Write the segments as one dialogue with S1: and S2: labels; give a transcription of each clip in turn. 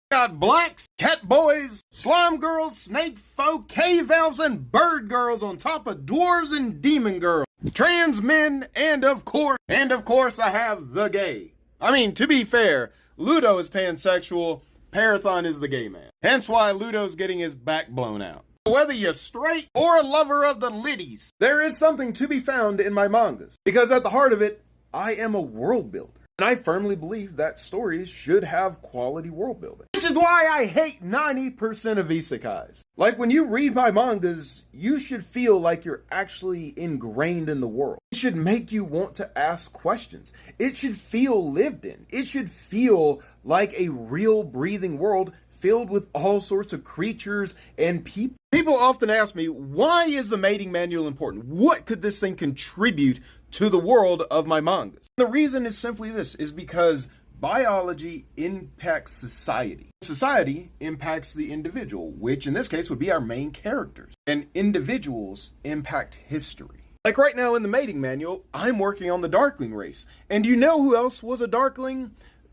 S1: Got blacks, cat boys, slime girls, snake folk, cave elves, and bird girls on top of dwarves and demon girls. Trans men, and of course, I have the gay. I mean, to be fair, Ludo is pansexual, Parathon is the gay man. Hence why Ludo's getting his back blown out. Whether you're straight or a lover of the liddies, there is something to be found in my mangas. Because at the heart of it, I am a world builder. And I firmly believe that stories should have quality world building. Which is why I hate 90% of isekais. Like when you read my mangas, you should feel like you're actually ingrained in the world. It should make you want to ask questions. It should feel lived in. It should feel like a real breathing world filled with all sorts of creatures and people. People often ask me, why is the mating manual important? What could this thing contribute to the world of my mangas? The reason is simply this, is because biology impacts society. Society impacts the individual, which in this case would be our main characters. And individuals impact history. Like right now in the mating manual, I'm working on the Darkling race. And you know who else was a Darkling?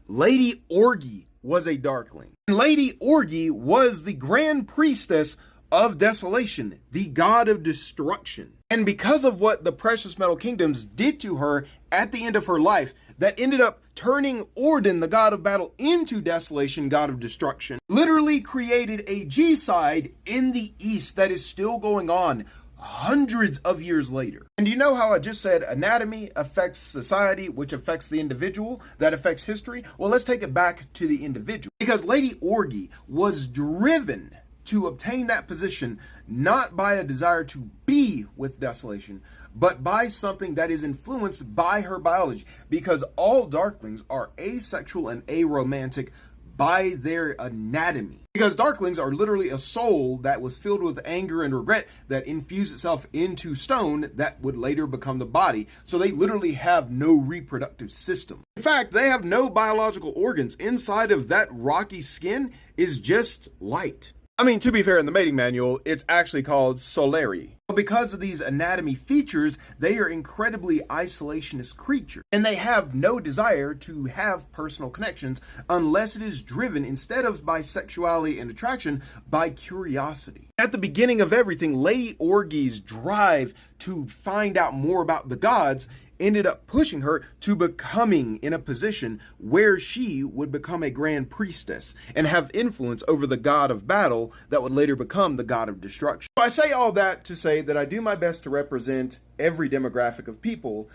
S1: Lady Orgy was a Darkling. And Lady Orgy was the Grand Priestess of Desolation, the god of destruction. And because of what the Precious Metal Kingdoms did to her at the end of her life, that ended up turning Orden, the god of battle, into Desolation, god of destruction, literally created a G-side in the East that is still going on hundreds of years later. And you know how I just said anatomy affects society, which affects the individual, that affects history? Well, let's take it back to the individual. Because Lady Orgy was driven to obtain that position not by a desire to be with Desolation, but by something that is influenced by her biology. Because all Darklings are asexual and aromantic by their anatomy. Because Darklings are literally a soul that was filled with anger and regret that infused itself into stone that would later become the body. So they literally have no reproductive system. In fact, they have no biological organs. Inside of that rocky skin is just light. I mean, to be fair, in the mating manual, it's actually called Solari. But because of these anatomy features, they are incredibly isolationist creatures. And they have no desire to have personal connections unless it is driven, instead of by sexuality and attraction, by curiosity. At the beginning of everything, Lady Orgy's drive to find out more about the gods ended up pushing her to becoming in a position where she would become a grand priestess and have influence over the god of battle that would later become the god of destruction. So I say all that to say that I do my best to represent every demographic of people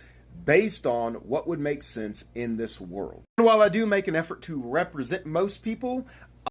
S1: based on what would make sense in this world. And while I do make an effort to represent most people,